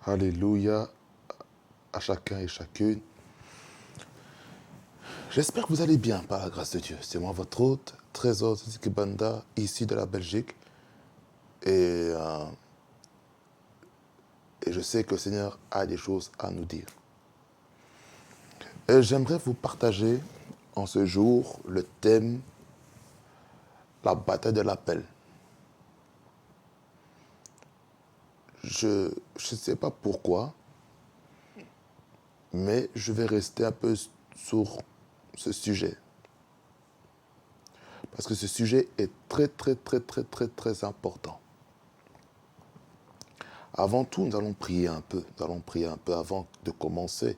Alléluia à chacun et chacune. J'espère que vous allez bien par la grâce de Dieu. C'est moi votre hôte, Trésor Zikibanda, ici de la Belgique. Et je sais que le Seigneur a des choses à nous dire. Et j'aimerais vous partager en ce jour le thème la bataille de l'appel. Je ne sais pas pourquoi, mais je vais rester un peu sur ce sujet. Parce que ce sujet est très important. Avant tout, nous allons prier un peu. Nous allons prier un peu avant de commencer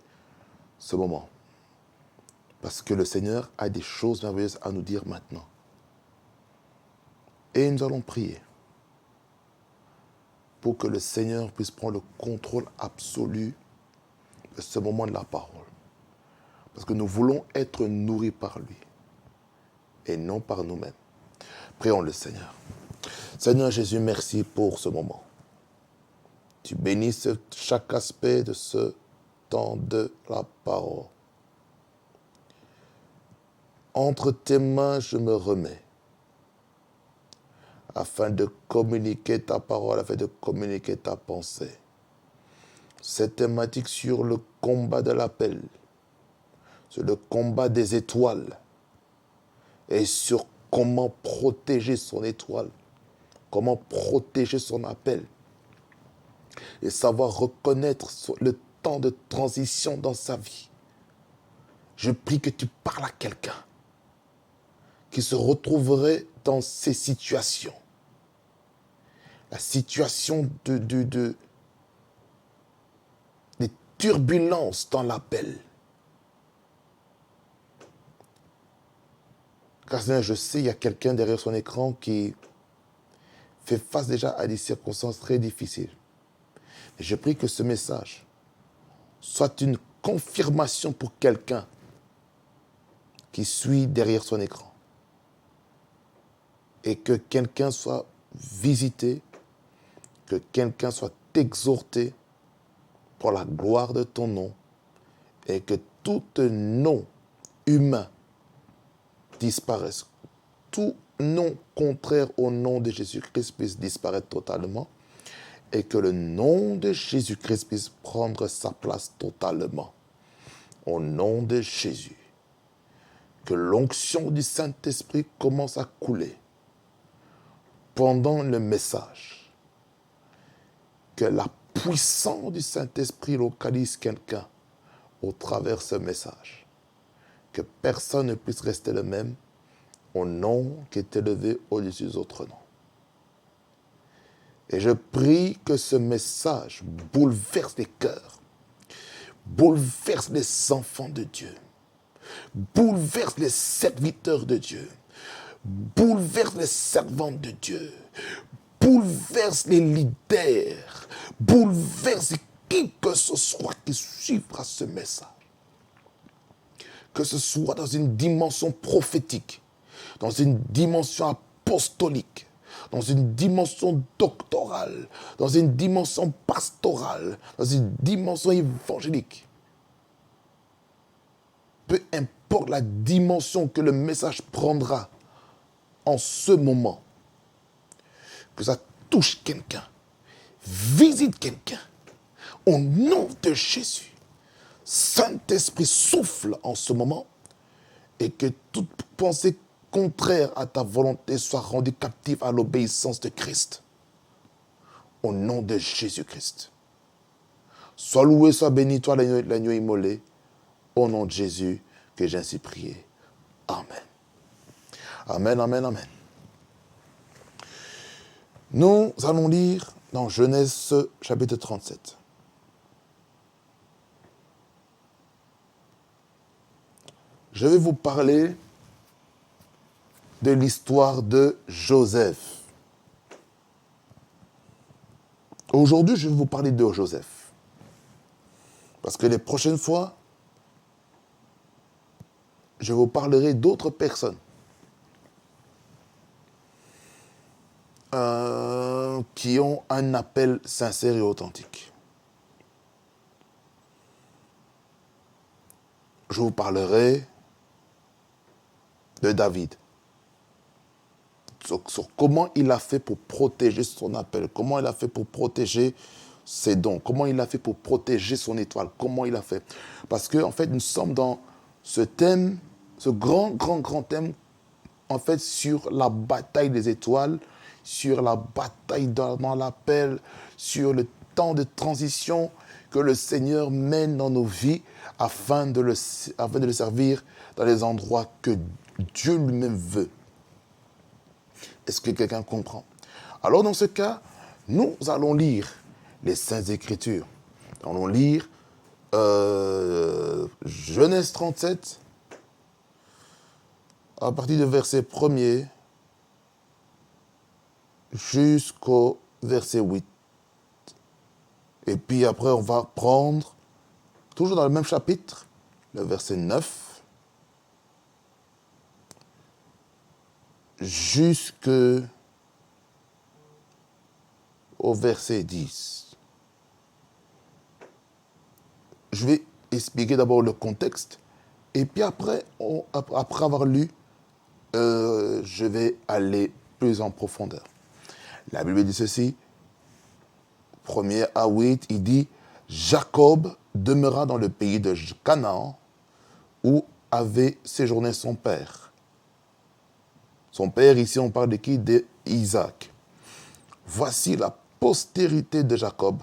ce moment. Parce que le Seigneur a des choses merveilleuses à nous dire maintenant. Et nous allons prier pour que le Seigneur puisse prendre le contrôle absolu de ce moment de la parole. Parce que nous voulons être nourris par lui et non par nous-mêmes. Prions le Seigneur. Seigneur Jésus, merci pour ce moment. Tu bénisses chaque aspect de ce temps de la parole. Entre tes mains, je me remets afin de communiquer ta parole, afin de communiquer ta pensée. Cette thématique sur le combat de l'appel, sur le combat des étoiles et sur comment protéger son étoile, comment protéger son appel et savoir reconnaître le temps de transition dans sa vie. Je prie que tu parles à quelqu'un qui se retrouverait dans ces situations. La situation des turbulences dans l'appel. Car Seigneur, je sais, il y a quelqu'un derrière son écran qui fait face déjà à des circonstances très difficiles. Et je prie que ce message soit une confirmation pour quelqu'un qui suit derrière son écran. Et que quelqu'un soit visité, que quelqu'un soit exhorté pour la gloire de ton nom et que tout nom humain disparaisse. Tout nom contraire au nom de Jésus-Christ puisse disparaître totalement et que le nom de Jésus-Christ puisse prendre sa place totalement. Au nom de Jésus, que l'onction du Saint-Esprit commence à couler pendant le message. Que la puissance du Saint-Esprit localise quelqu'un au travers de ce message. Que personne ne puisse rester le même au nom qui est élevé au-dessus des autres noms. Et je prie que ce message bouleverse les cœurs, bouleverse les enfants de Dieu, bouleverse les serviteurs de Dieu, bouleverse les servantes de Dieu, bouleverse les leaders, bouleverse qui que ce soit qui suivra ce message. Que ce soit dans une dimension prophétique, dans une dimension apostolique, dans une dimension doctorale, dans une dimension pastorale, dans une dimension évangélique. Peu importe la dimension que le message prendra en ce moment, que ça touche quelqu'un, visite quelqu'un, au nom de Jésus. Saint-Esprit souffle en ce moment et que toute pensée contraire à ta volonté soit rendue captive à l'obéissance de Christ. Au nom de Jésus-Christ. Sois loué, sois béni, toi l'agneau immolé. Au nom de Jésus que j'ai ainsi prié. Amen. Amen, amen, amen. Nous allons lire dans Genèse chapitre 37. Je vais vous parler de l'histoire de Joseph. Aujourd'hui, je vais vous parler de Joseph. Parce que les prochaines fois, je vous parlerai d'autres personnes qui ont un appel sincère et authentique. je vous parlerai de David. Sur comment il a fait pour protéger son appel, comment il a fait pour protéger ses dons, comment il a fait pour protéger son étoile, comment il a fait. Parce que, en fait, nous sommes dans ce thème, ce grand thème, en fait, sur la bataille des étoiles, sur la bataille dans l'appel, sur le temps de transition que le Seigneur mène dans nos vies afin de le servir dans les endroits que Dieu lui-même veut. Est-ce que quelqu'un comprend? Alors, dans ce cas, nous allons lire les Saintes Écritures. Nous allons lire Genèse 37, à partir du verset 1er jusqu'au verset 8. Et puis après, on va prendre, toujours dans le même chapitre, le verset 9, jusqu'au verset 10. Je vais expliquer d'abord le contexte, et puis après avoir lu, je vais aller plus en profondeur. La Bible dit ceci, 1er à 8, il dit « Jacob demeura dans le pays de Canaan, où avait séjourné son père. » Son père, ici, on parle de qui? D'Isaac. Voici la postérité de Jacob.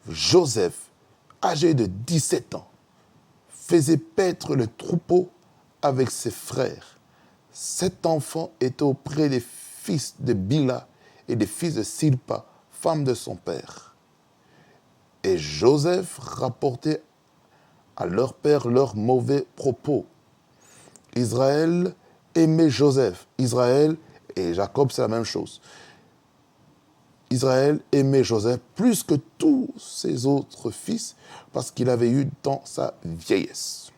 Joseph, âgé de 17 ans, faisait paître le troupeau avec ses frères. Cet enfant était auprès des fils de Bila et des fils de Silpa, femme de son père. Et Joseph rapportait à leur père leurs mauvais propos. Israël aimait Joseph. Israël et Jacob, c'est la même chose. Israël aimait Joseph plus que tous ses autres fils parce qu'il avait eu dans sa vieillesse.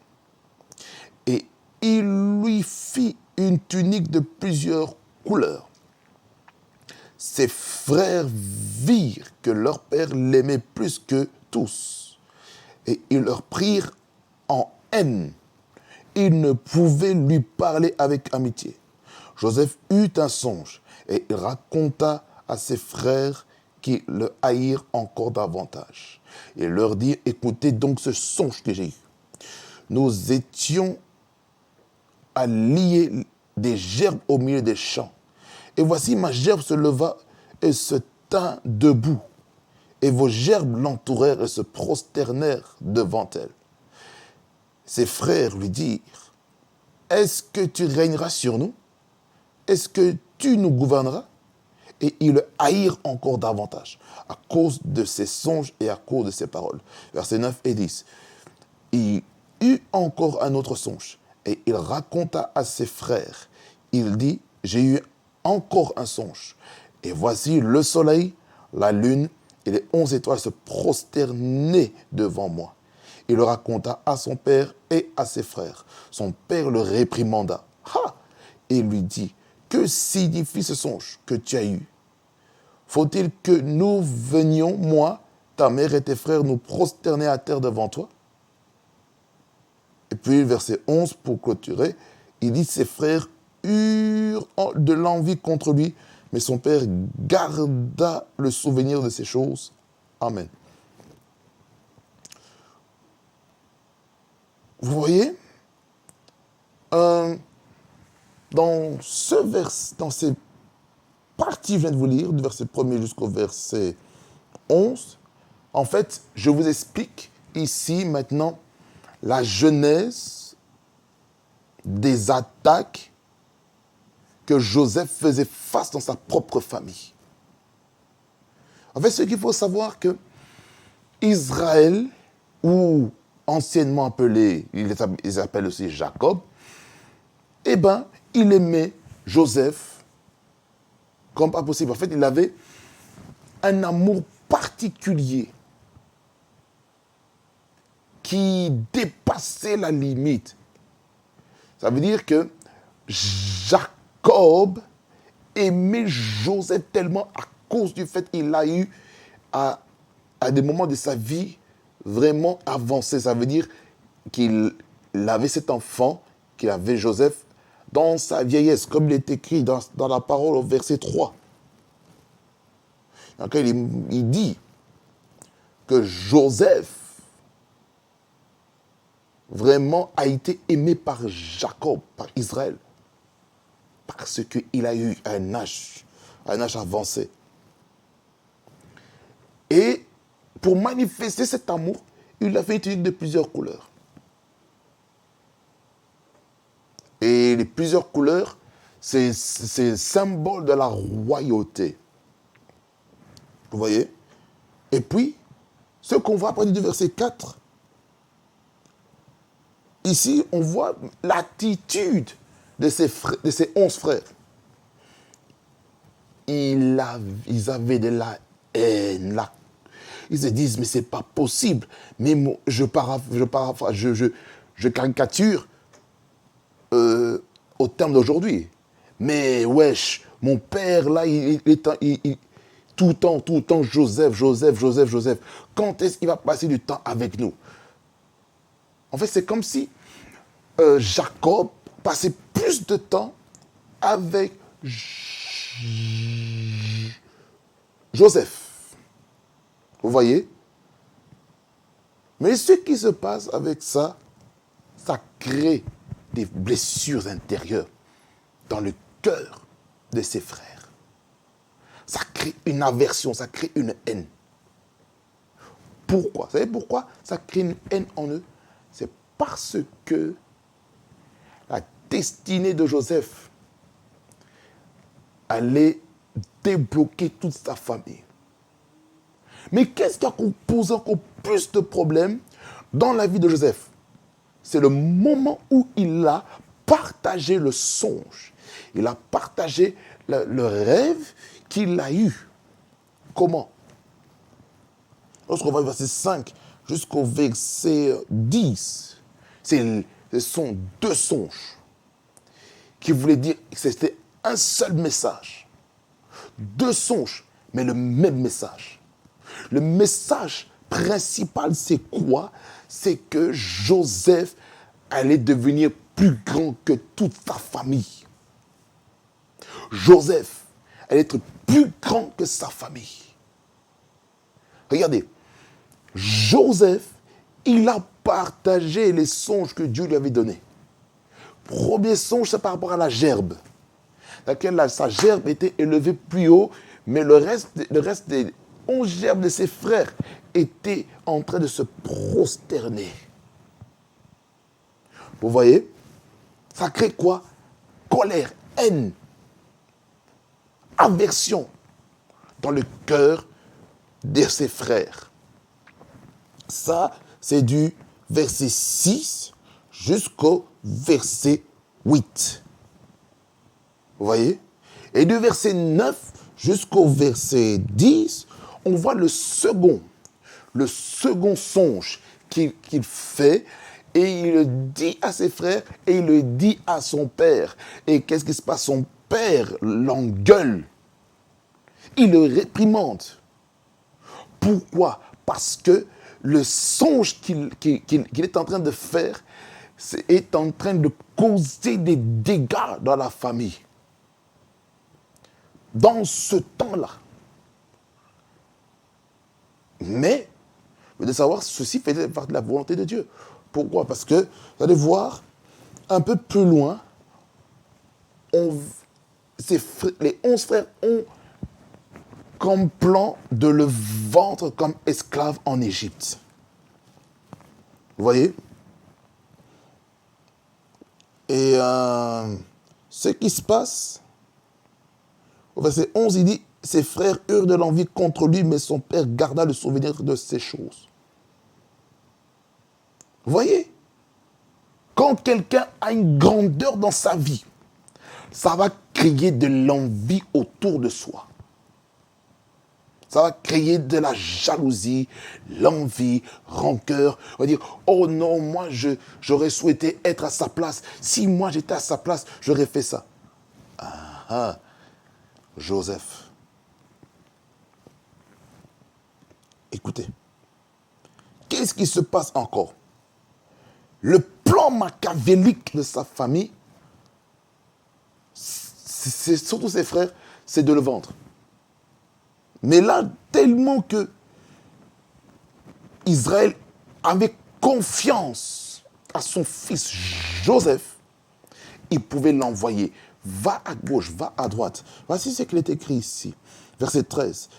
Et il lui fit une tunique de plusieurs couleurs. Ses frères virent que leur père l'aimait plus que tous. Et ils leur prirent en haine. Ils ne pouvaient lui parler avec amitié. Joseph eut un songe et il raconta à ses frères qui le haïrent encore davantage. Il leur dit, écoutez donc ce songe que j'ai eu. Nous étions à lier des gerbes au milieu des champs. Et voici ma gerbe se leva et se tint debout. Et vos gerbes l'entourèrent et se prosternèrent devant elle. Ses frères lui dirent, est-ce que tu régneras sur nous? Est-ce que tu nous gouverneras? Et ils le haïrent encore davantage à cause de ses songes et à cause de ses paroles. Versets 9 et 10. Il eut encore un autre songe et il raconta à ses frères. Il dit, j'ai eu encore un songe. Et voici le soleil, la lune et les 11 étoiles se prosternaient devant moi. Il le raconta à son père et à ses frères. Son père le réprimanda. Et lui dit, que signifie ce songe que tu as eu? Faut-il que nous venions, moi, ta mère et tes frères, nous prosterner à terre devant toi? Et puis, verset 11, pour clôturer, il dit, ses frères eurent de l'envie contre lui, mais son père garda le souvenir de ces choses. Amen. Vous voyez, dans ces parties, je viens de vous lire, du verset 1er jusqu'au verset 11, en fait, je vous explique ici, maintenant, la genèse des attaques que Joseph faisait face dans sa propre famille. En fait, ce qu'il faut savoir que Israël, ou anciennement appelé, ils appellent aussi Jacob, eh bien, il aimait Joseph comme pas possible. En fait, il avait un amour particulier qui dépassait la limite. Ça veut dire que Jacob aimait Joseph tellement à cause du fait qu'il a eu à des moments de sa vie vraiment avancés. Ça veut dire qu'il il avait cet enfant qu'il avait Joseph dans sa vieillesse, comme il est écrit dans la parole au verset 3. Dans lequel il dit que Joseph vraiment a été aimé par Jacob, par Israël, parce qu'il a eu un âge avancé. Et pour manifester cet amour, il a fait une tunique de plusieurs couleurs. Et les plusieurs couleurs, c'est le symbole de la royauté. Vous voyez? Et puis, ce qu'on voit à partir du verset 4, ici, on voit l'attitude de ces 11 frères. Ils avaient de la haine. Ils se disent, mais c'est pas possible. Mais je caricature au terme d'aujourd'hui. Mais wesh, mon père, là, tout le temps, Joseph. Quand est-ce qu'il va passer du temps avec nous? En fait, c'est comme si Jacob passait plus de temps avec Joseph. Vous voyez? Mais ce qui se passe avec ça, ça crée des blessures intérieures dans le cœur de ses frères. Ça crée une aversion, ça crée une haine. Pourquoi? Vous savez pourquoi ça crée une haine en eux? C'est parce que la destinée de Joseph allait débloquer toute sa famille. Mais qu'est-ce qui a posé encore plus de problèmes dans la vie de Joseph? C'est le moment où il a partagé le songe. Il a partagé le rêve qu'il a eu. Comment? Lorsqu'on va du verset 5 jusqu'au verset 10, ce sont deux songes qui voulaient dire que c'était un seul message. Deux songes, mais le même message. Le message principal, c'est quoi? C'est que Joseph allait devenir plus grand que toute sa famille. Joseph allait être plus grand que sa famille. Regardez, Joseph, il a partagé les songes que Dieu lui avait donnés. Premier songe, c'est par rapport à la gerbe. Laquelle sa gerbe était élevée plus haut, mais le reste des 11 gerbes de ses frères étaient en train de se prosterner. Vous voyez? Ça crée quoi? Colère, haine, aversion dans le cœur de ses frères. Ça, c'est du verset 6 jusqu'au verset 8. Vous voyez? Et du verset 9 jusqu'au verset 10, on voit le second songe qu'il fait, et il le dit à ses frères, et il le dit à son père. Et qu'est-ce qui se passe? Son père l'engueule. Il le réprimande. Pourquoi? Parce que le songe qu'il est en train de faire est en train de causer des dégâts dans la famille. Dans ce temps-là. Mais, vous devez savoir, ceci fait partie de la volonté de Dieu. Pourquoi? Parce que, vous allez voir, un peu plus loin, les 11 frères ont comme plan de le vendre comme esclave en Égypte. Vous voyez? Et ce qui se passe, au verset 11, il dit, ses frères eurent de l'envie contre lui, mais son père garda le souvenir de ces choses. Vous voyez? Quand quelqu'un a une grandeur dans sa vie, ça va créer de l'envie autour de soi. Ça va créer de la jalousie, l'envie, rancœur. On va dire, oh non, moi j'aurais souhaité être à sa place. Si moi j'étais à sa place, j'aurais fait ça. Ah, Joseph. Écoutez, qu'est-ce qui se passe encore? Le plan machiavélique de sa famille, c'est surtout ses frères, c'est de le vendre. Mais là, tellement que Israël avait confiance à son fils Joseph, il pouvait l'envoyer. Va à gauche, va à droite. Voici ce qu'il est écrit ici. Verset 13.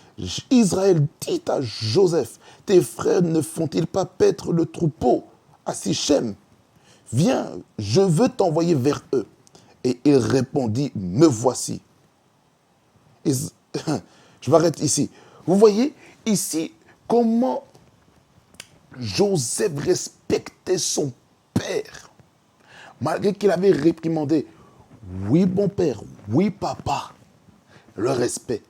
Israël dit à Joseph, tes frères ne font-ils pas paître le troupeau à Sichem? Viens, je veux t'envoyer vers eux. Et il répondit, me voici. Je m'arrête ici. Vous voyez ici comment Joseph respectait son père. Malgré qu'il avait réprimandé, oui bon père, oui papa, le respect.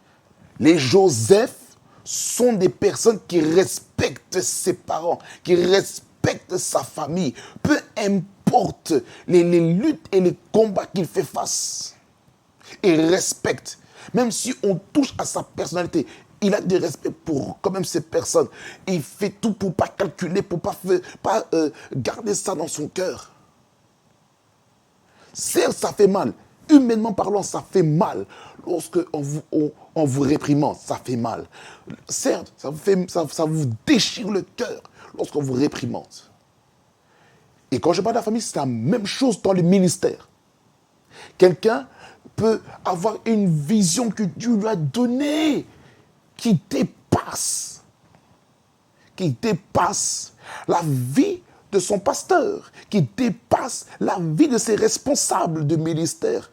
Les Joseph sont des personnes qui respectent ses parents, qui respectent sa famille. Peu importe les luttes et les combats qu'il fait face. Il respecte. Même si on touche à sa personnalité, il a du respect pour quand même ces personnes. Il fait tout pour ne pas calculer, pour ne pas garder ça dans son cœur. Certes, ça fait mal. Humainement parlant, ça fait mal. Lorsque on vous réprimande, ça fait mal. Certes, ça vous déchire le cœur lorsqu'on vous réprimande. Et quand je parle de la famille, c'est la même chose dans le ministère. Quelqu'un peut avoir une vision que Dieu lui a donnée qui dépasse la vie de son pasteur, qui dépasse la vie de ses responsables de ministère.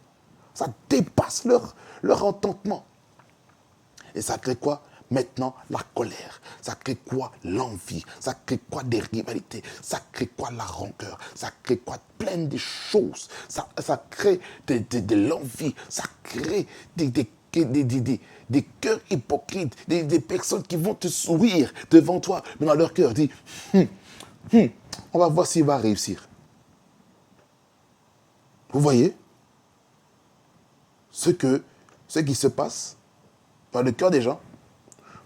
Ça dépasse leur entendement. Et ça crée quoi? Maintenant, la colère. Ça crée quoi? L'envie. Ça crée quoi? Des rivalités. Ça crée quoi? La rancœur. Ça crée quoi? Plein de choses. Ça crée de l'envie. Ça crée des cœurs hypocrites. Des personnes qui vont te sourire devant toi. Mais dans leur cœur, disent, on va voir s'il va réussir. Vous voyez ce qui se passe dans le cœur des gens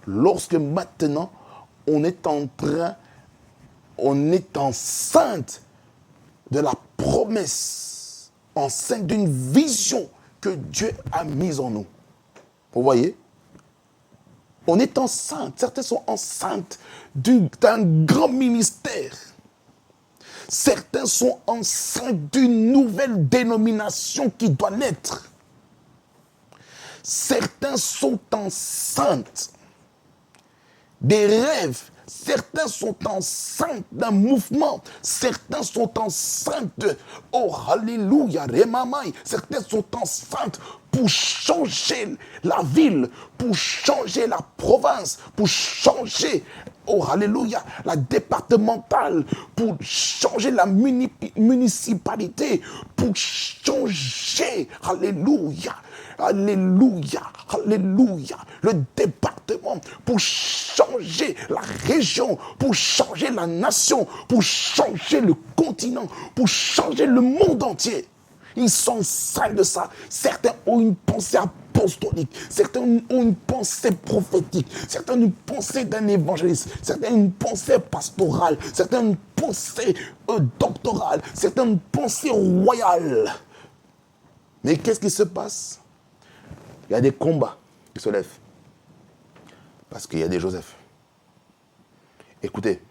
lorsque maintenant on est enceinte de la promesse, enceinte d'une vision que Dieu a mise en nous. Vous voyez? On est enceinte, certains sont enceintes d'un grand ministère. Certains sont enceintes d'une nouvelle dénomination qui doit naître. Certains sont enceintes des rêves. Certains sont enceintes d'un mouvement. Certains sont enceintes de « Oh, alléluia, remamaï ». Certains sont enceintes pour changer la ville, pour changer la province, pour changer, oh, alléluia, la départementale, pour changer la municipalité, pour changer, alléluia, alléluia, alléluia, le département, pour changer la région, pour changer la nation, pour changer le continent, pour changer le monde entier. Ils sont sains de ça. Certains ont une pensée apostolique. Certains ont une pensée prophétique. Certains ont une pensée d'un évangéliste. Certains ont une pensée pastorale. Certains ont une pensée doctorale. Certains ont une pensée royale. Mais qu'est-ce qui se passe? Il y a des combats qui se lèvent. Parce qu'il y a des Joseph. Écoutez,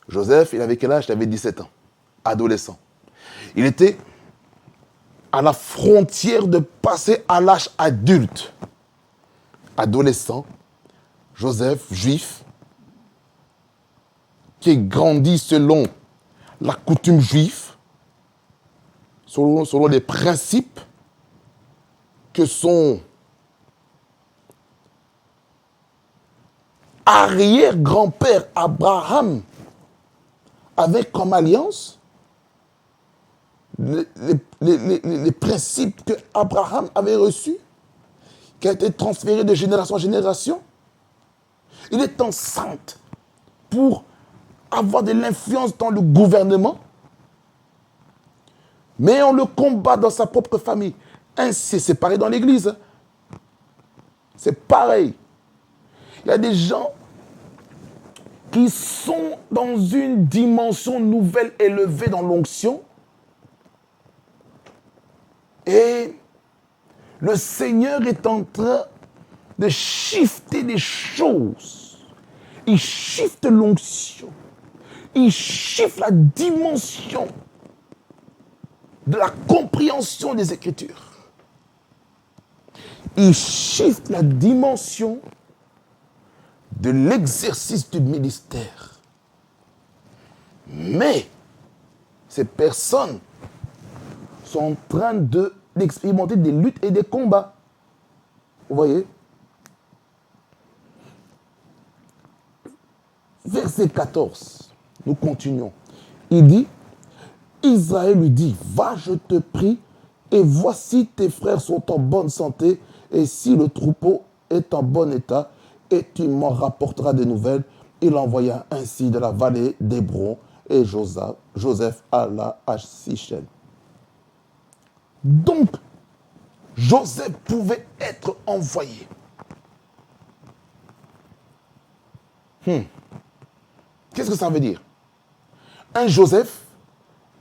Joseph, il avait quel âge? Il avait 17 ans. Adolescent. Il était à la frontière de passer à l'âge adulte. Adolescent, Joseph, juif, qui grandit selon la coutume juive, selon les principes que son arrière-grand-père Abraham avait comme alliance. Les principes que Abraham avait reçus, qui a été transféré de génération en génération. Il est enceinte pour avoir de l'influence dans le gouvernement, mais on le combat dans sa propre famille. Ainsi, c'est pareil dans l'église. C'est pareil. Il y a des gens qui sont dans une dimension nouvelle élevée dans l'onction. Et le Seigneur est en train de shifter les choses. Il shift l'onction. Il shift la dimension de la compréhension des Écritures. Il shift la dimension de l'exercice du ministère. Mais ces personnes sont en train d'expérimenter des luttes et des combats. Vous voyez? Verset 14, nous continuons. Il dit, Israël lui dit, va, je te prie, et voici tes frères sont en bonne santé, et si le troupeau est en bon état, et tu m'en rapporteras des nouvelles. Il envoya ainsi de la vallée d'Hébron, et Joseph alla à Sichem. Donc, Joseph pouvait être envoyé. Qu'est-ce que ça veut dire? Un Joseph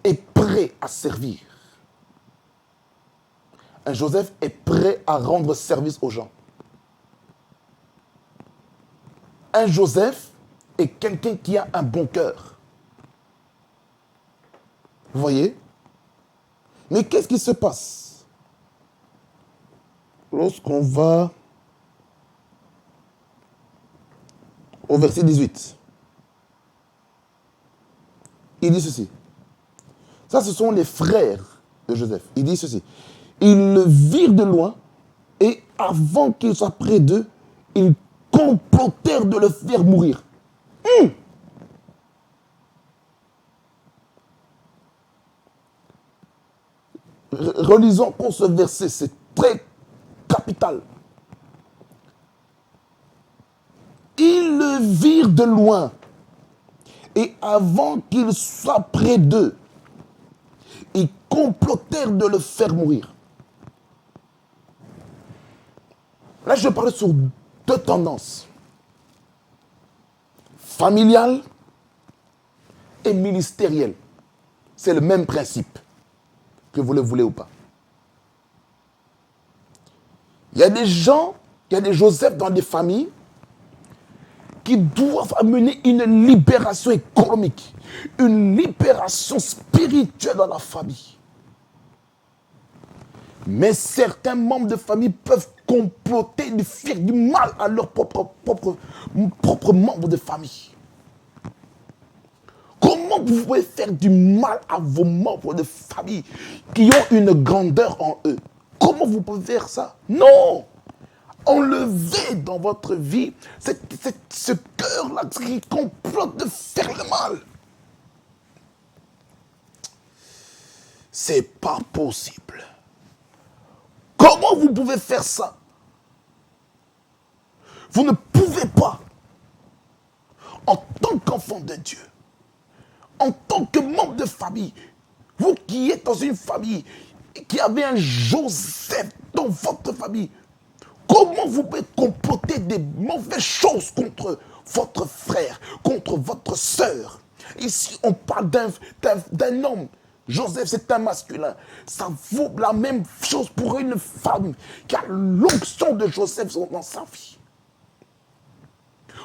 est prêt à servir. Un Joseph est prêt à rendre service aux gens. Un Joseph est quelqu'un qui a un bon cœur. Vous voyez? Mais qu'est-ce qui se passe lorsqu'on va au verset 18? Il dit ceci. Ça, ce sont les frères de Joseph. Il dit ceci. Ils le virent de loin et avant qu'il soit près d'eux, ils complotèrent de le faire mourir. Relisons pour ce verset, c'est très capital. Ils le virent de loin et avant qu'il soit près d'eux, ils complotèrent de le faire mourir. Là, je parle sur deux tendances. Familiale et ministérielle. C'est le même principe, que vous le voulez ou pas. Il y a des gens, il y a des Joseph dans des familles qui doivent amener une libération économique, une libération spirituelle dans la famille. Mais certains membres de famille peuvent comploter, de faire du mal à leurs propres membres de famille. Comment vous pouvez faire du mal à vos membres de famille qui ont une grandeur en eux? Comment vous pouvez faire ça? Non! Enlevez dans votre vie ce cœur-là qui complote de faire le mal. C'est pas possible. Comment vous pouvez faire ça? Vous ne pouvez pas, en tant qu'enfant de Dieu, en tant que membre de famille, vous qui êtes dans une famille, qui avez un Joseph dans votre famille, comment vous pouvez comploter des mauvaises choses contre votre frère, contre votre sœur? Ici, on parle d'un homme. Joseph, c'est un masculin. Ça vaut la même chose pour une femme qui a l'onction de Joseph dans sa vie.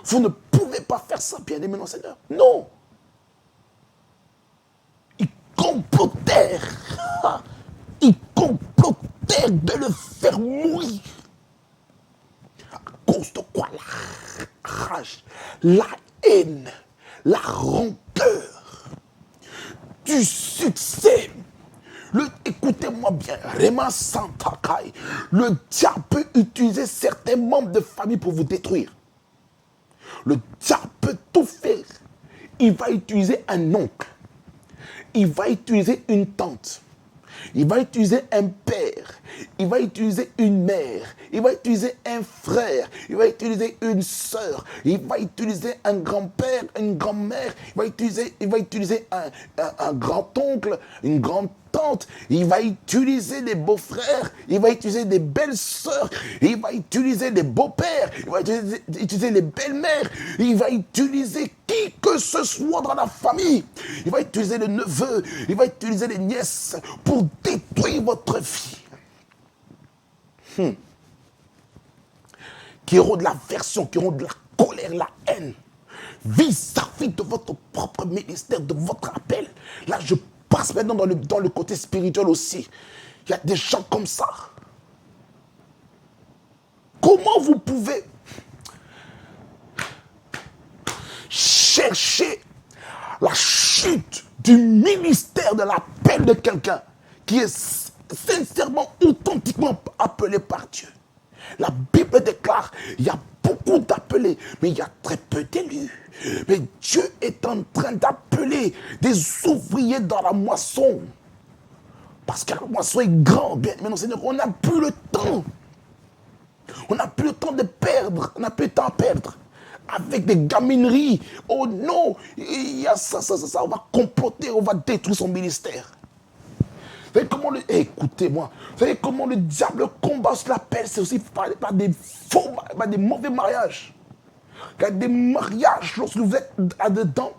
Vous ne pouvez pas faire ça, bien-aimé dans le Seigneur. Non. Ils complotèrent. Ils complotèrent de le faire mourir. À cause de quoi? La rage, la haine, la rancœur, du succès. Écoutez-moi bien, Réma Santakai, le diable peut utiliser certains membres de famille pour vous détruire. Le diable peut tout faire. Il va utiliser un oncle. Il va utiliser une tante. Il va utiliser un père. Il va utiliser une mère. Il va utiliser un frère. Il va utiliser une sœur. Il va utiliser un grand-père, une grand-mère. Il va utiliser un grand-oncle, une grande tantes, il va utiliser des beaux-frères, il va utiliser des belles-sœurs, il va utiliser des beaux-pères, il va utiliser les belles-mères, il va utiliser qui que ce soit dans la famille. Il va utiliser les neveux, il va utiliser les nièces pour détruire votre vie. Qui auront de l'aversion, qui auront de la colère, la haine, vis-à-vis de votre propre ministère, de votre appel. Là, je passe maintenant dans le côté spirituel aussi. Il y a des gens comme ça. Comment vous pouvez chercher la chute du ministère de l'appel de quelqu'un qui est sincèrement, authentiquement appelé par Dieu? La Bible déclare, il y a beaucoup d'appelés, mais il y a très peu d'élus. Mais Dieu est en train d'appeler des ouvriers dans la moisson. Parce que la moisson est grande. Bien, mais non, Seigneur, on n'a plus le temps. On n'a plus le temps de perdre. On n'a plus le temps à perdre. Avec des gamineries. Oh non, il y a ça. On va comploter, on va détruire son ministère. Vous savez comment écoutez-moi. Vous savez comment le diable combat l'appel? C'est aussi par des faux, par des mauvais mariages. Il y a des mariages, lorsque vous êtes là-dedans,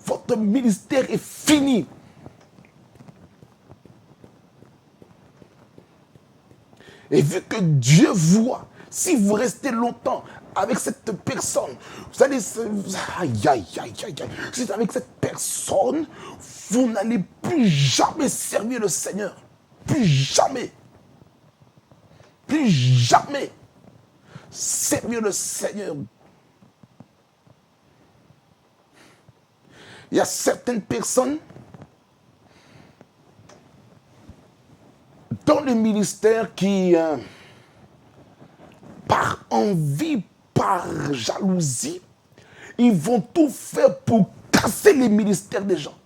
votre ministère est fini. Et vu que Dieu voit, si vous restez longtemps avec cette personne, vous allez... Si avec cette personne, vous n'allez plus jamais servir le Seigneur. Plus jamais. Plus jamais servir le Seigneur. Il y a certaines personnes dans le ministère qui, par envie, par jalousie, ils vont tout faire pour casser les ministères des gens.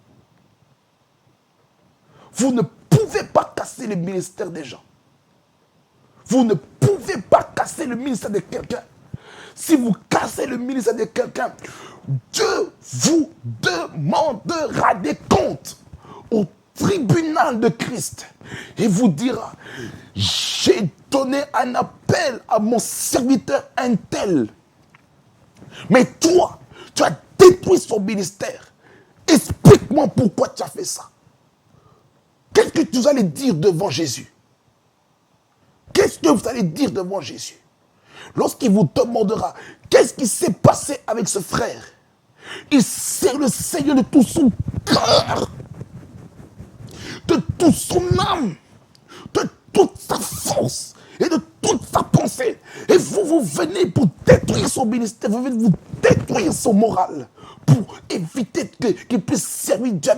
Vous ne pouvez pas casser le ministère des gens. Vous ne pouvez pas casser le ministère de quelqu'un. Si vous cassez le ministère de quelqu'un, Dieu vous demandera des comptes au tribunal de Christ et vous dira: j'ai donné un appel à mon serviteur un tel, mais toi, tu as détruit son ministère. Explique-moi pourquoi tu as fait ça. Qu'est-ce que vous allez dire devant Jésus? Qu'est-ce que vous allez dire devant Jésus? Lorsqu'il vous demandera qu'est-ce qui s'est passé avec ce frère, il sert le Seigneur de tout son cœur, de toute son âme, de toute sa force et de toute sa pensée. Et vous venez pour détruire son ministère, vous venez vous détruire son moral, pour éviter qu'il puisse servir Dieu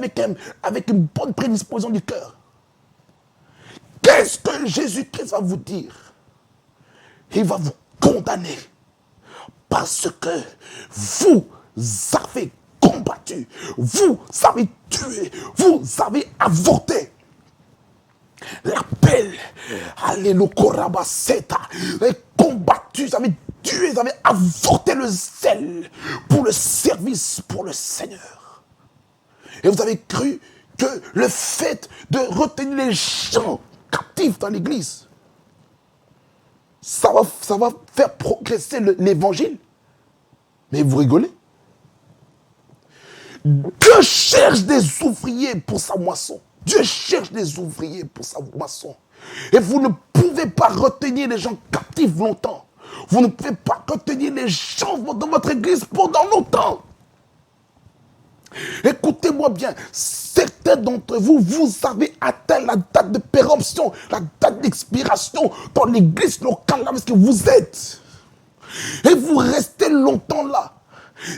avec une bonne prédisposition du cœur. Qu'est-ce que Jésus-Christ va vous dire? Il va vous condamner parce que vous avez combattu, vous avez tué, vous avez avorté l'appel. Alléluia, Korabaseta. Vous avez combattu, vous avez tué, vous avez avorté le zèle pour le service pour le Seigneur. Et vous avez cru que le fait de retenir les gens captifs dans l'église, ça va faire progresser l'évangile. Mais vous rigolez. Dieu cherche des ouvriers pour sa moisson. Dieu cherche des ouvriers pour sa moisson. Et vous ne pouvez pas retenir les gens captifs longtemps. Vous ne pouvez pas retenir les gens dans votre église pendant longtemps. Écoutez-moi bien, certains d'entre vous, vous avez atteint la date de péremption, la date d'expiration dans l'église locale là où est-ce que vous êtes. Et vous restez longtemps là.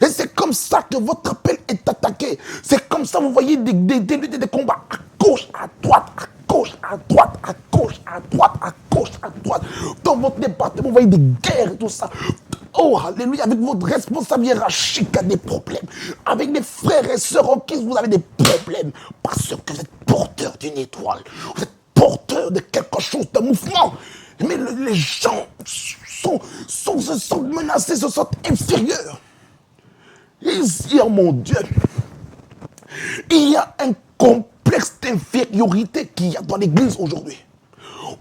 Et c'est comme ça que votre appel est attaqué. C'est comme ça que vous voyez des combats à gauche, à droite, à gauche, à droite, à gauche, à droite, à gauche, à droite. Dans votre département, vous voyez des guerres et tout ça. Oh, alléluia, avec votre responsable hiérarchique qui a des problèmes. Avec les frères et sœurs en qui vous avez des problèmes. Parce que vous êtes porteur d'une étoile. Vous êtes porteur de quelque chose, d'un mouvement. Mais les gens se sentent menacés, se sentent inférieurs. Ici, oh mon Dieu, il y a un complexe d'infériorité qu'il y a dans l'église aujourd'hui.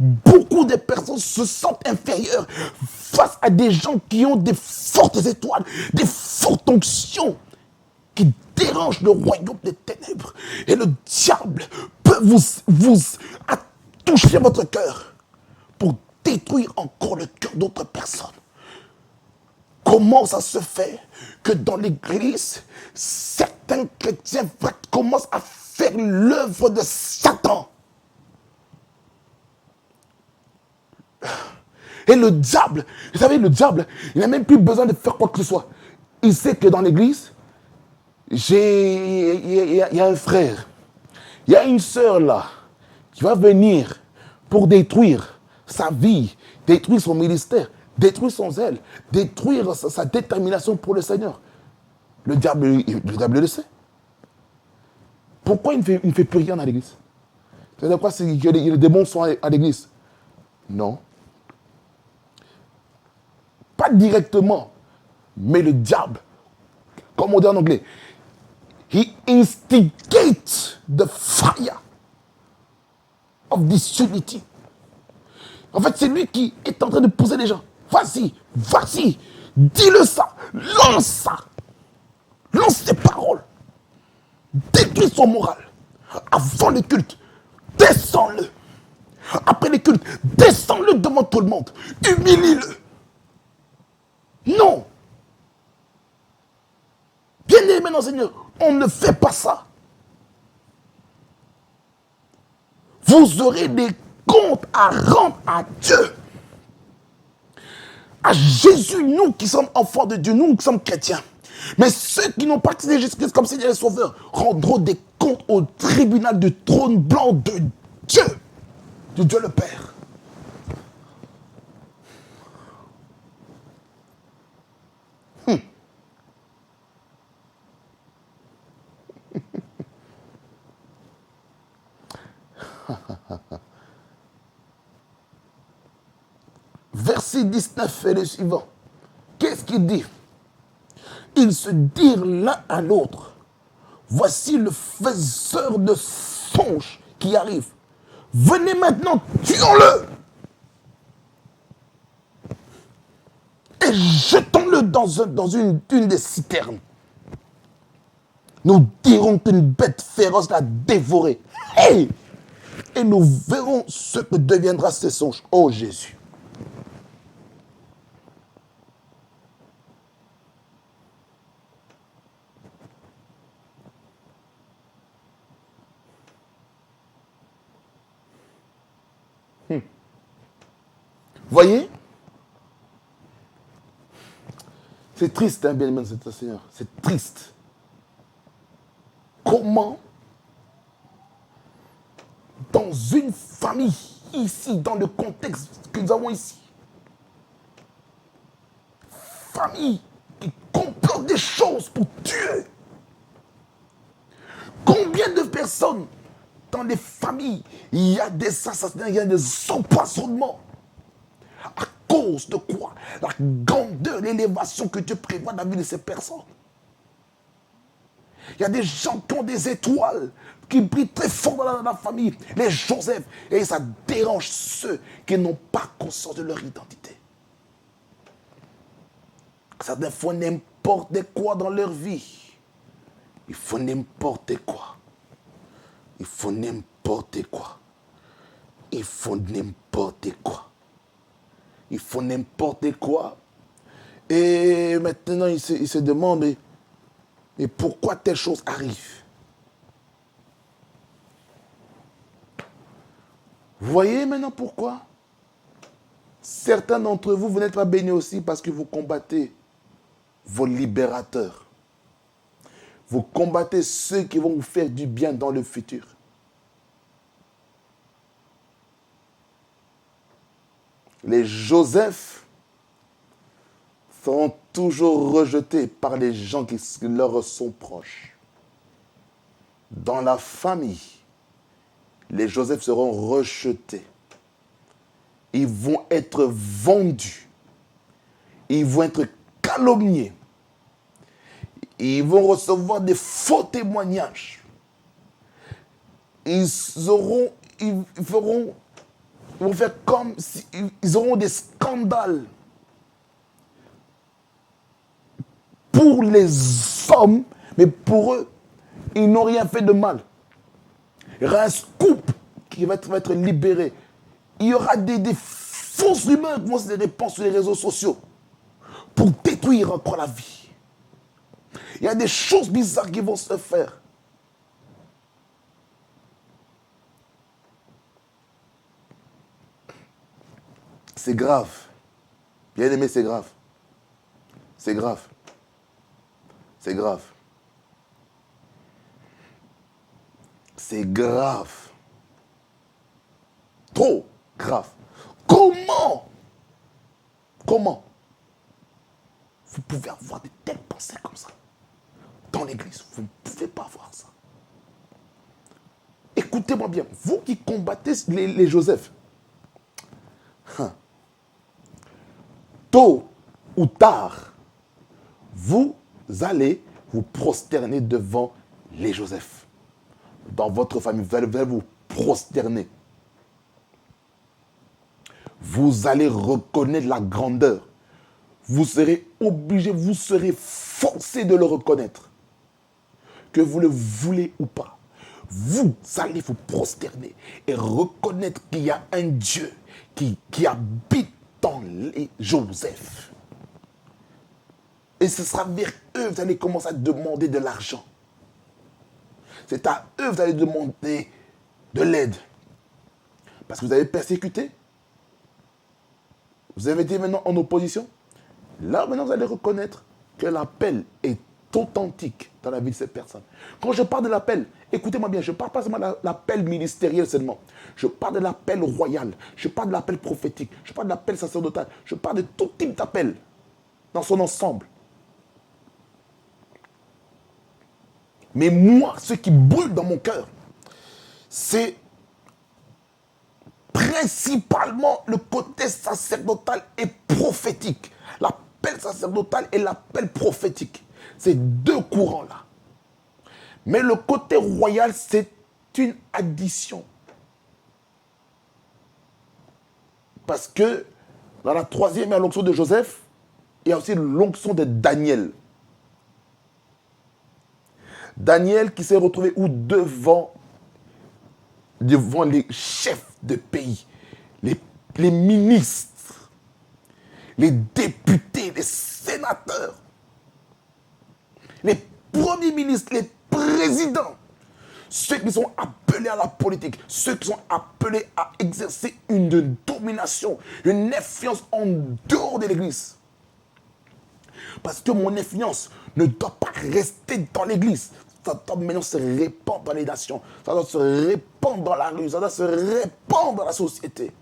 Beaucoup de personnes se sentent inférieures face à des gens qui ont des fortes étoiles, des fortes onctions qui dérangent le royaume des ténèbres. Et le diable peut vous toucher votre cœur pour détruire encore le cœur d'autres personnes. Comment ça se fait que dans l'église, certains chrétiens commencent à faire l'œuvre de Satan? Et le diable, vous savez, le diable, il n'a même plus besoin de faire quoi que ce soit. Il sait que dans l'église, il y a un frère, il y a une sœur là, qui va venir pour détruire sa vie, détruire son ministère, détruire son zèle, détruire sa détermination pour le Seigneur. Le diable le sait. Pourquoi il ne fait plus rien à l'église? C'est quoi? C'est que les démons sont à l'église? Non. Pas directement, mais le diable, comme on dit en anglais, he instigates the fire of disunity. En fait, c'est lui qui est en train de pousser les gens. Vas-y, dis-le ça, lance ça, lance tes paroles, détruis son moral. Avant le culte, descends-le. Après le culte, descends-le devant tout le monde, humilie-le. Non. Bien-aimé dans le Seigneur, on ne fait pas ça. Vous aurez des comptes à rendre à Dieu. À Jésus, nous qui sommes enfants de Dieu, nous qui sommes chrétiens. Mais ceux qui n'ont pas accepté Jésus-Christ comme Seigneur et Sauveur rendront des comptes au tribunal du trône blanc de Dieu le Père. Verset 19 et le suivant. Qu'est-ce qu'il dit? Ils se dirent l'un à l'autre. Voici le faiseur de songes qui arrive. Venez maintenant, tuons-le. Et jetons-le dans une des citernes. Nous dirons qu'une bête féroce l'a dévoré. Hey! Et nous verrons ce que deviendra ces songes. Oh Jésus. Voyez? C'est triste, hein, bien-aimé, Seigneur. C'est triste. Comment, dans une famille, ici, dans le contexte que nous avons ici, famille qui complote des choses pour tuer. Combien de personnes dans les familles, il y a des assassinats, il y a des empoisonnements. À cause de quoi? La grandeur, l'élévation que Dieu prévoit dans la vie de ces personnes. Il y a des gens qui ont des étoiles, qui brillent très fort dans la famille. Les Joseph. Et ça dérange ceux qui n'ont pas conscience de leur identité. Certains font n'importe quoi dans leur vie. Il faut n'importe quoi. Il faut n'importe quoi. Il faut n'importe quoi. Il faut n'importe quoi. Et maintenant, il se demande, mais pourquoi telle chose arrive? Vous voyez maintenant pourquoi? Certains d'entre vous, vous n'êtes pas bénis aussi parce que vous combattez vos libérateurs. Vous combattez ceux qui vont vous faire du bien dans le futur. Les Joseph seront toujours rejetés par les gens qui leur sont proches. Dans la famille, les Joseph seront rejetés. Ils vont être vendus. Ils vont être calomniés. Ils vont recevoir des faux témoignages. ils vont faire comme si ils auront des scandales pour les hommes, mais pour eux, ils n'ont rien fait de mal. Il y aura un scoop qui va être libéré. Il y aura des fausses rumeurs qui vont se répandre sur les réseaux sociaux pour détruire encore la vie. Il y a des choses bizarres qui vont se faire. C'est grave. Bien aimé, c'est grave. C'est grave. C'est grave. C'est grave. Trop grave. Comment vous pouvez avoir de telles pensées comme ça dans l'église? Vous ne pouvez pas avoir ça. Écoutez-moi bien. Vous qui combattez les Joseph, tôt ou tard, vous allez vous prosterner devant les Joseph. Dans votre famille, vous allez vous prosterner. Vous allez reconnaître la grandeur. Vous serez obligé, vous serez forcé de le reconnaître. Que vous le voulez ou pas. Vous allez vous prosterner et reconnaître qu'il y a un Dieu qui habite dans les Joseph. Et ce sera vers eux que vous allez commencer à demander de l'argent. C'est à eux que vous allez demander de l'aide. Parce que vous avez persécuté. Vous avez été maintenant en opposition. Là, maintenant, vous allez reconnaître que l'appel est authentique dans la vie de cette personne. Quand je parle de l'appel, écoutez-moi bien, je ne parle pas seulement de l'appel ministériel seulement. Je parle de l'appel royal. Je parle de l'appel prophétique. Je parle de l'appel sacerdotal. Je parle de tout type d'appel dans son ensemble. Mais moi, ce qui brûle dans mon cœur, c'est principalement le côté sacerdotal et prophétique. L'appel sacerdotal et l'appel prophétique. Ces deux courants-là. Mais le côté royal, c'est une addition. Parce que dans la troisième l'onction de Joseph, il y a aussi l'onction de Daniel. Daniel qui s'est retrouvé devant les chefs de pays, les ministres, les députés, les sénateurs, les premiers ministres, les présidents, ceux qui sont appelés à la politique, ceux qui sont appelés à exercer une domination, une influence en dehors de l'église. Parce que mon influence ne doit pas rester dans l'église. Ça doit maintenant se répandre dans les nations. Ça doit se répandre dans la rue. Ça doit se répandre dans la société.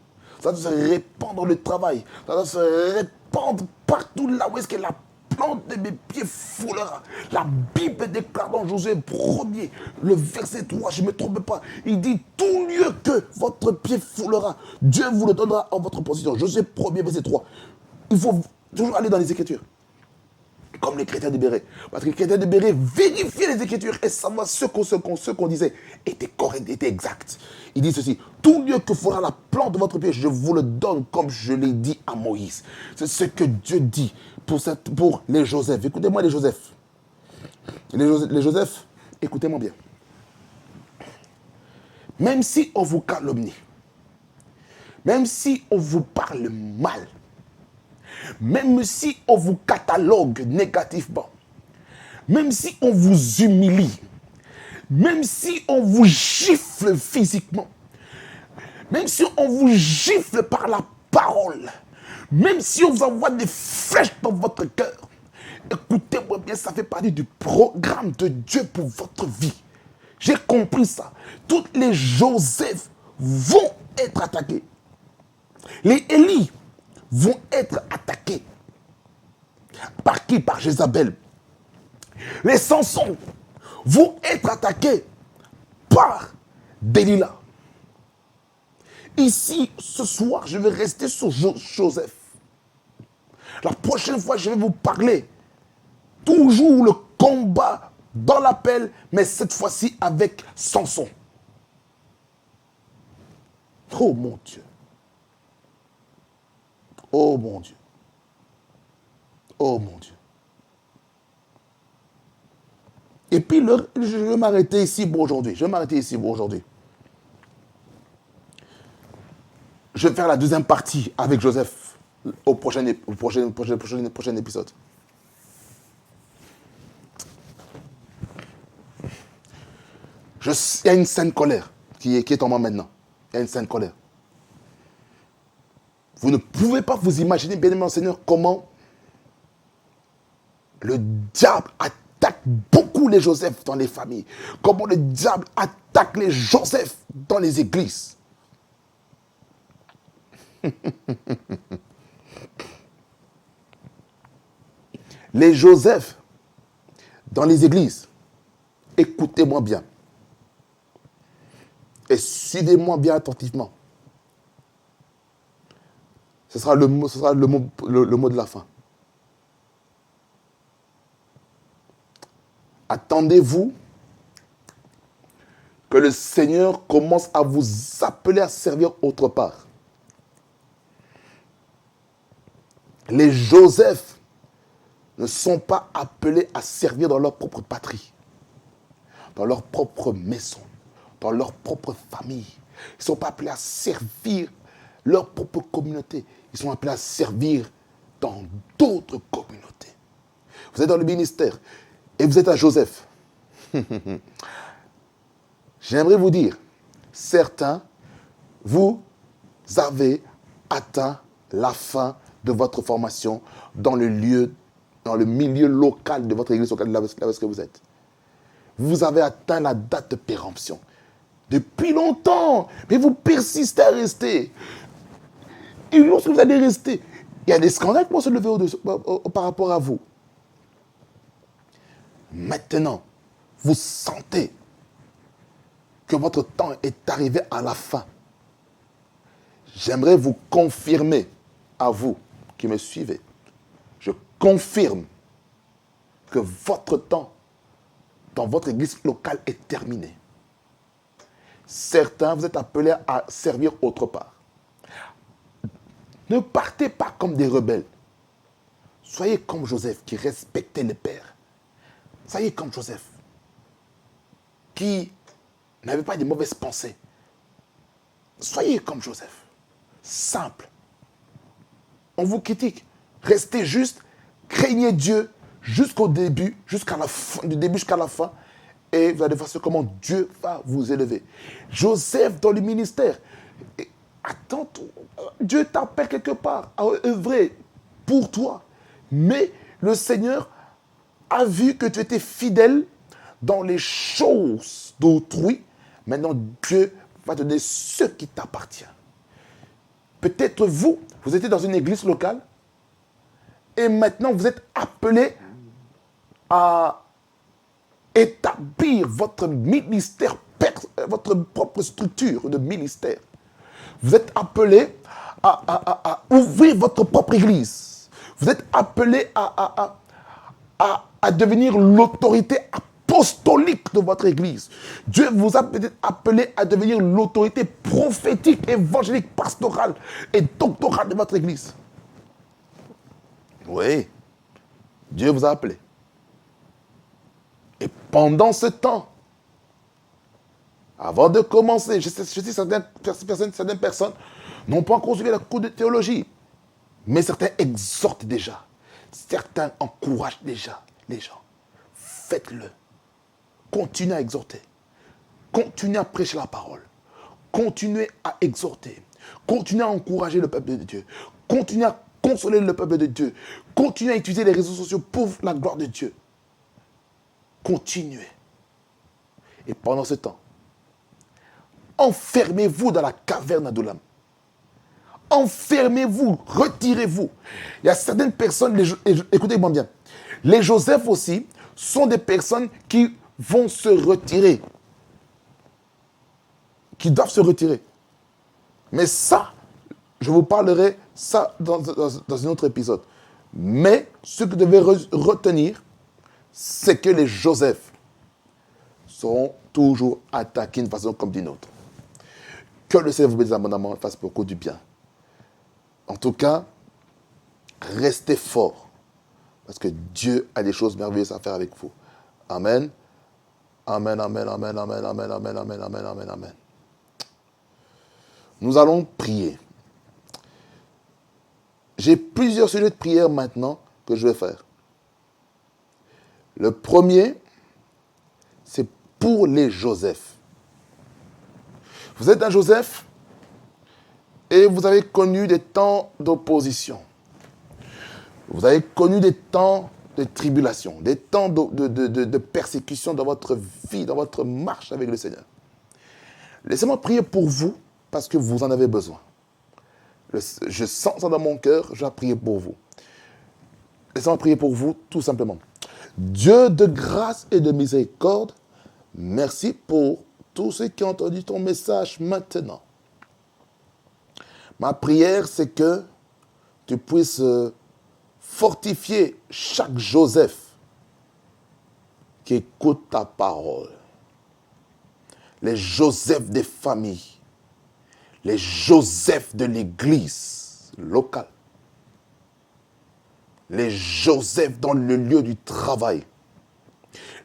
Ça doit se répandre dans le travail. Ça doit se répandre partout là où est-ce que la plante de mes pieds foulera. La Bible déclare dans Josué 1er, le verset 3, je ne me trompe pas. Il dit, tout lieu que votre pied foulera, Dieu vous le donnera en votre position. Josué 1er, verset 3. Il faut toujours aller dans les Écritures. Comme les chrétiens de Béret. Parce que les chrétiens de Béret vérifiaient les Écritures et savoir ce qu'on disait était correct, était exact. Il dit ceci, tout lieu que fera la plante de votre pied, je vous le donne comme je l'ai dit à Moïse. C'est ce que Dieu dit pour les Joseph. Écoutez-moi les Joseph. Les Joseph, écoutez-moi bien. Même si on vous calomnie, même si on vous parle mal, même si on vous catalogue négativement, même si on vous humilie, même si on vous gifle physiquement, même si on vous gifle par la parole, même si on vous envoie des flèches dans votre cœur, écoutez-moi bien, ça fait partie du programme de Dieu pour votre vie. J'ai compris ça. Tous les Joseph vont être attaqués. Les Élie vont être attaqués. Par qui? Par Jézabel. Les Samson vont être attaqués par Delilah. Ici, ce soir, je vais rester sur Joseph. La prochaine fois, je vais vous parler toujours le combat dans l'appel, mais cette fois-ci avec Samson. Oh mon Dieu. Oh mon Dieu. Oh mon Dieu. Et puis, je vais m'arrêter ici pour aujourd'hui. Je vais faire la deuxième partie avec Joseph au prochain épisode. Il y a une sainte colère qui est en moi maintenant. Il y a une sainte colère. Vous ne pouvez pas vous imaginer, bien-aimé Seigneur, comment le diable attaque beaucoup les Joseph dans les familles. Comment le diable attaque les Joseph dans les églises. Les Joseph dans les églises, écoutez-moi bien. Et suivez-moi bien attentivement. Ce sera le mot de la fin. Attendez-vous que le Seigneur commence à vous appeler à servir autre part. Les Joseph ne sont pas appelés à servir dans leur propre patrie, dans leur propre maison, dans leur propre famille. Ils ne sont pas appelés à servir leur propre communauté. Ils sont appelés à servir dans d'autres communautés. Vous êtes dans le ministère et vous êtes à Joseph. J'aimerais vous dire, certains, vous avez atteint la fin de votre formation dans le milieu local de votre église locale, là où est-ce que vous êtes. Vous avez atteint la date de péremption. Depuis longtemps, mais vous persistez à rester. Et lorsque vous allez rester, il y a des scandales qui vont se lever par rapport à vous. Maintenant, vous sentez que votre temps est arrivé à la fin. J'aimerais vous confirmer, à vous qui me suivez, je confirme que votre temps dans votre église locale est terminé. Certains, vous êtes appelés à servir autre part. Ne partez pas comme des rebelles. Soyez comme Joseph qui respectait les pères. Soyez comme Joseph qui n'avait pas de mauvaises pensées. Soyez comme Joseph. Simple. On vous critique. Restez juste. Craignez Dieu jusqu'au début, jusqu'à la fin, du début jusqu'à la fin. Et vous allez voir comment Dieu va vous élever. Joseph dans le ministère. Attends, Dieu t'appelle quelque part à œuvrer pour toi. Mais le Seigneur a vu que tu étais fidèle dans les choses d'autrui. Maintenant, Dieu va te donner ce qui t'appartient. Peut-être vous étiez dans une église locale et maintenant vous êtes appelé à établir votre ministère, votre propre structure de ministère. Vous êtes appelé à ouvrir votre propre église. Vous êtes appelé à devenir l'autorité apostolique de votre église. Dieu vous a peut-être appelé à devenir l'autorité prophétique, évangélique, pastorale et doctorale de votre église. Oui, Dieu vous a appelé. Et pendant ce temps, avant de commencer, je sais certaines personnes n'ont pas encore suivi la cour de théologie, mais certains exhortent déjà. Certains encouragent déjà les gens. Faites-le. Continuez à exhorter. Continuez à prêcher la parole. Continuez à exhorter. Continuez à encourager le peuple de Dieu. Continuez à consoler le peuple de Dieu. Continuez à utiliser les réseaux sociaux pour la gloire de Dieu. Continuez. Et pendant ce temps, enfermez-vous dans la caverne d'Adullam. Enfermez-vous, retirez-vous. Il y a certaines personnes, écoutez-moi bien, les Joseph aussi sont des personnes qui vont se retirer. Qui doivent se retirer. Mais ça, je vous parlerai ça dans un autre épisode. Mais ce que vous devez retenir, c'est que les Joseph seront toujours attaqués d'une façon comme d'une autre. Que le Seigneur vous bénisse abondamment et fasse beaucoup du bien. En tout cas, restez forts. Parce que Dieu a des choses merveilleuses à faire avec vous. Amen. Amen, amen, amen, amen, amen, amen, amen, amen, amen, amen. Nous allons prier. J'ai plusieurs sujets de prière maintenant que je vais faire. Le premier, c'est pour les Joseph. Vous êtes un Joseph et vous avez connu des temps d'opposition. Vous avez connu des temps de tribulation, des temps de persécution dans votre vie, dans votre marche avec le Seigneur. Laissez-moi prier pour vous parce que vous en avez besoin. Je sens ça dans mon cœur, je vais prier pour vous. Laissez-moi prier pour vous tout simplement. Dieu de grâce et de miséricorde, merci pour tous ceux qui ont entendu ton message maintenant. Ma prière, c'est que tu puisses fortifier chaque Joseph qui écoute ta parole. Les Joseph des familles, les Joseph de l'église locale, les Joseph dans le lieu du travail,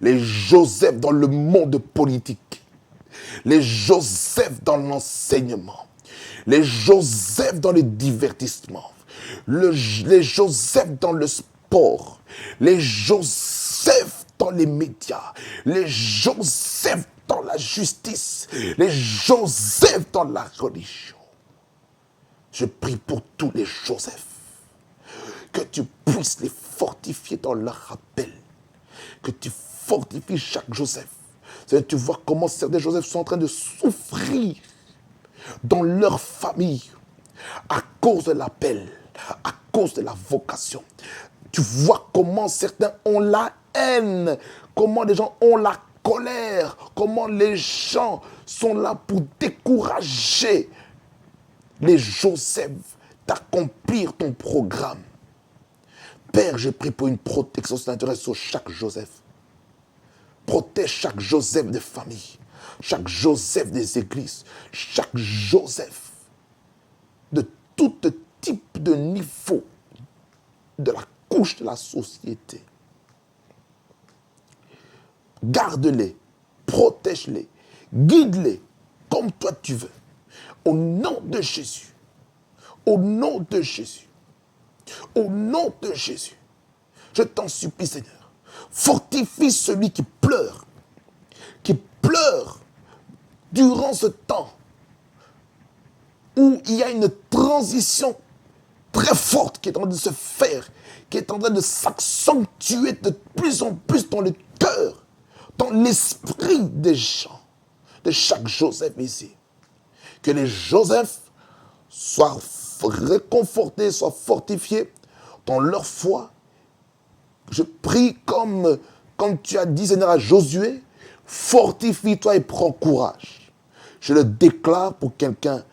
les Joseph dans le monde politique, les Joseph dans l'enseignement, les Joseph dans le divertissement, les Joseph dans le sport, les Joseph dans les médias, les Joseph dans la justice, les Joseph dans la religion. Je prie pour tous les Joseph, que tu puisses les fortifier dans leur appel, que tu fortifies chaque Joseph. Tu vois comment certains Joseph sont en train de souffrir dans leur famille à cause de l'appel, à cause de la vocation. Tu vois comment certains ont la haine, comment les gens ont la colère, comment les gens sont là pour décourager les Joseph d'accomplir ton programme. Père, je prie pour une protection naturelle sur chaque Joseph. Protège chaque Joseph des familles, chaque Joseph des églises, chaque Joseph de tout type de niveau de la couche de la société. Garde-les, protège-les, guide-les comme toi tu veux. Au nom de Jésus, au nom de Jésus, au nom de Jésus, je t'en supplie Seigneur, fortifie celui qui pleure durant ce temps où il y a une transition très forte qui est en train de se faire, qui est en train de s'accentuer de plus en plus dans le cœur, dans l'esprit des gens, de chaque Joseph ici. Que les Joseph soient réconfortés, soient fortifiés dans leur foi. Je prie comme tu as dit, Seigneur, à Josué, fortifie-toi et prends courage. Je le déclare pour quelqu'un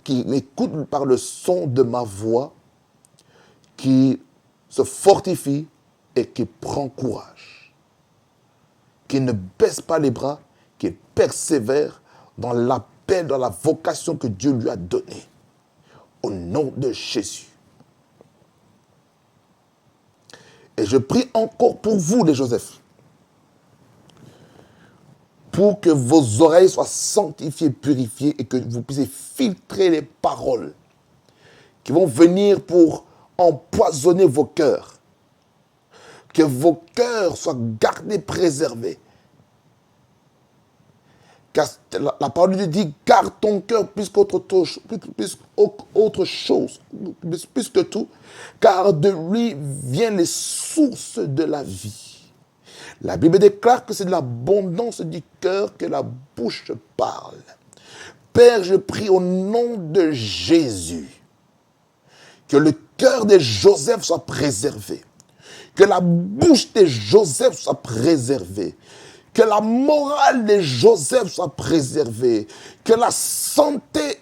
qui m'écoute par le son de ma voix, qui se fortifie et qui prend courage. Qui ne baisse pas les bras, qui persévère dans l'appel, dans la vocation que Dieu lui a donnée. Au nom de Jésus. Et je prie encore pour vous, les Joseph, pour que vos oreilles soient sanctifiées, purifiées et que vous puissiez filtrer les paroles qui vont venir pour empoisonner vos cœurs. Que vos cœurs soient gardés, préservés. Car la parole de Dieu dit, garde ton cœur plus qu'autre chose, plus que tout, car de lui viennent les sources de la vie. La Bible déclare que c'est de l'abondance du cœur que la bouche parle. Père, je prie au nom de Jésus, que le cœur de Joseph soit préservé, que la bouche de Joseph soit préservée, Que la morale de Joseph soit préservée. Que la santé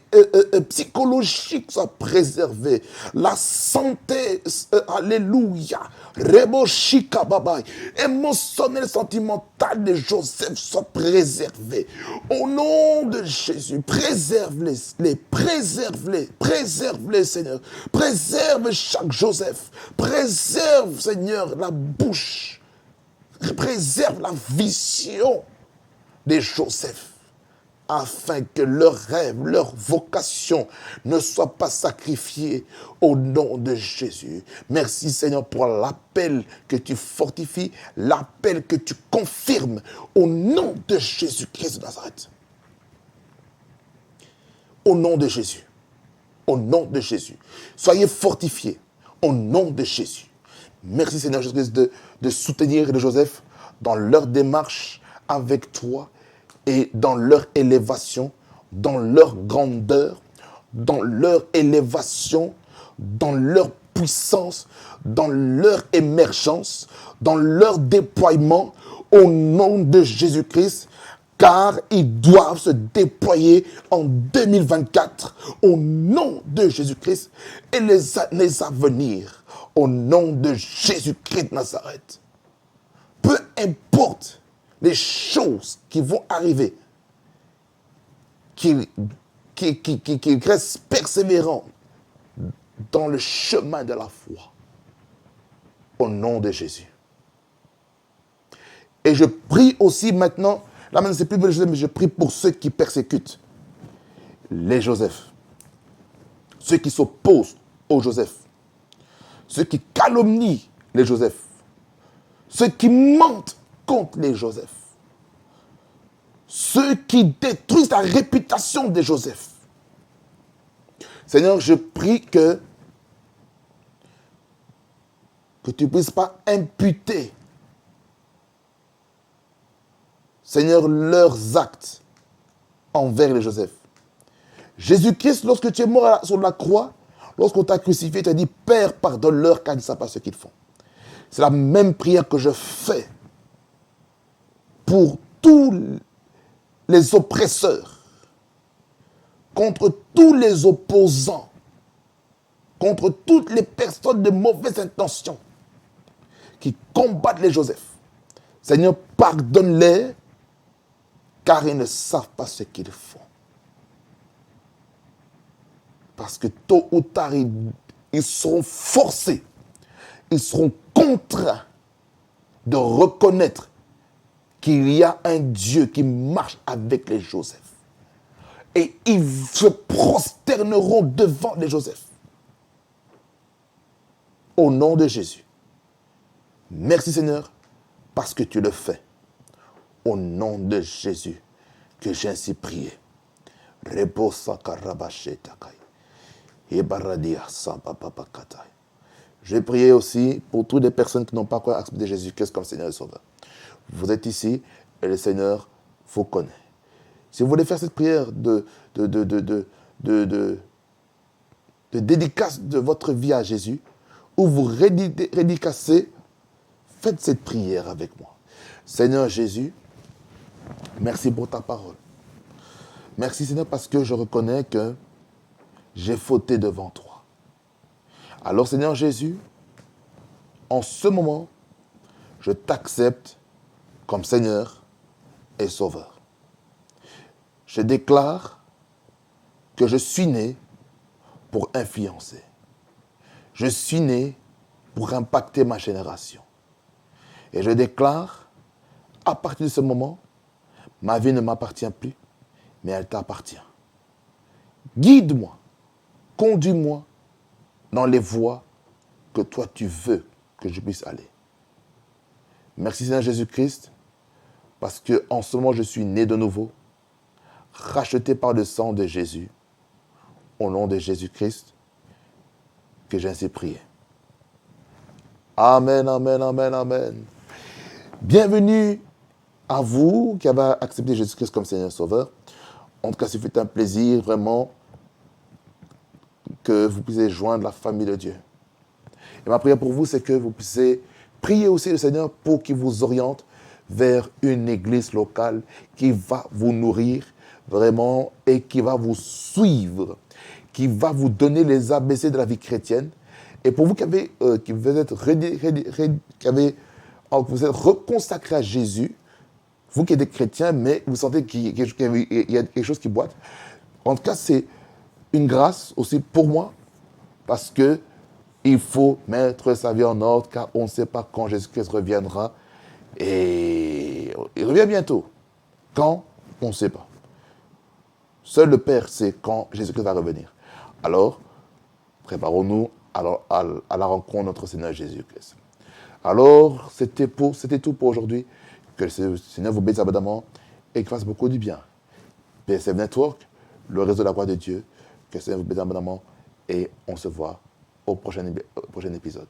psychologique soit préservée. La santé, alléluia, Reboshika Babai, émotionnelle, sentimentale de Joseph soit préservée. Au nom de Jésus, préserve-les, préserve-les, Seigneur. Préserve chaque Joseph. Préserve, Seigneur, la bouche. Préserve la vision de Joseph, afin que leurs rêves, leur vocation ne soient pas sacrifiés au nom de Jésus. Merci Seigneur pour l'appel que tu fortifies, l'appel que tu confirmes au nom de Jésus-Christ de Nazareth. Au nom de Jésus. Au nom de Jésus. Soyez fortifiés au nom de Jésus. Merci Seigneur Jésus-Christ de soutenir de Joseph dans leur démarche avec toi et dans leur élévation, dans leur grandeur, dans leur élévation, dans leur puissance, dans leur émergence, dans leur déploiement au nom de Jésus-Christ, car ils doivent se déployer en 2024 au nom de Jésus-Christ et les années à venir au nom de Jésus-Christ de Nazareth. Peu importe les choses qui vont arriver, qu'ils restent persévérants dans le chemin de la foi. Au nom de Jésus. Et je prie aussi maintenant, là maintenant c'est plus pour les Joseph, mais je prie pour ceux qui persécutent les Joseph. Ceux qui s'opposent aux Joseph. Ceux qui calomnient les Joseph. Ceux qui mentent contre les Joseph. Ceux qui détruisent la réputation des Joseph. Seigneur, je prie que tu ne puisses pas imputer, Seigneur, leurs actes envers les Joseph. Jésus-Christ, lorsque tu es mort sur la croix, lorsqu'on t'a crucifié, tu as dit, Père, pardonne-leur car ils ne savent pas ce qu'ils font. C'est la même prière que je fais pour tous les oppresseurs, contre tous les opposants, contre toutes les personnes de mauvaise intention qui combattent les Joseph. Seigneur, pardonne-les, car ils ne savent pas ce qu'ils font. Parce que tôt ou tard, ils seront forcés, ils seront contraints de reconnaître qu'il y a un Dieu qui marche avec les Joseph. Et ils se prosterneront devant les Joseph. Au nom de Jésus. Merci Seigneur, parce que tu le fais. Au nom de Jésus, que j'ai ainsi prié. Je vais prier aussi pour toutes les personnes qui n'ont pas encore accepté Jésus-Christ comme Seigneur et Sauveur. Vous êtes ici et le Seigneur vous connaît. Si vous voulez faire cette prière de dédicace de votre vie à Jésus, ou vous dédicacez, faites cette prière avec moi. Seigneur Jésus, merci pour ta parole. Merci Seigneur parce que je reconnais que j'ai fauté devant toi. Alors Seigneur Jésus, en ce moment, je t'accepte comme Seigneur et Sauveur. Je déclare que je suis né pour influencer. Je suis né pour impacter ma génération. Et je déclare, à partir de ce moment, ma vie ne m'appartient plus, mais elle t'appartient. Guide-moi, conduis-moi dans les voies que toi tu veux que je puisse aller. Merci Seigneur Jésus-Christ, parce qu'en ce moment je suis né de nouveau, racheté par le sang de Jésus, au nom de Jésus-Christ, que j'ai ainsi prié. Amen, amen, amen, amen. Bienvenue à vous qui avez accepté Jésus-Christ comme Seigneur et Sauveur. En tout cas, ce fut un plaisir vraiment que vous puissiez joindre la famille de Dieu. Et ma prière pour vous, c'est que vous puissiez prier aussi le Seigneur pour qu'il vous oriente vers une église locale qui va vous nourrir vraiment et qui va vous suivre, qui va vous donner les ABC de la vie chrétienne. Et pour vous qui vous êtes reconsacré à Jésus, vous qui êtes des chrétiens, mais vous sentez qu'il y a quelque chose qui boite, en tout cas, c'est une grâce aussi pour moi, parce que il faut mettre sa vie en ordre, car on ne sait pas quand Jésus-Christ reviendra. Et il revient bientôt. Quand? On ne sait pas. Seul le Père sait quand Jésus-Christ va revenir. Alors, préparons-nous à la rencontre de notre Seigneur Jésus-Christ. Alors, c'était tout pour aujourd'hui. Que le Seigneur vous bénisse abondamment et qu'il fasse beaucoup du bien. PSF Network, le réseau de la gloire de Dieu, que le Seigneur vous bénisse abondamment et on se voit au prochain épisode.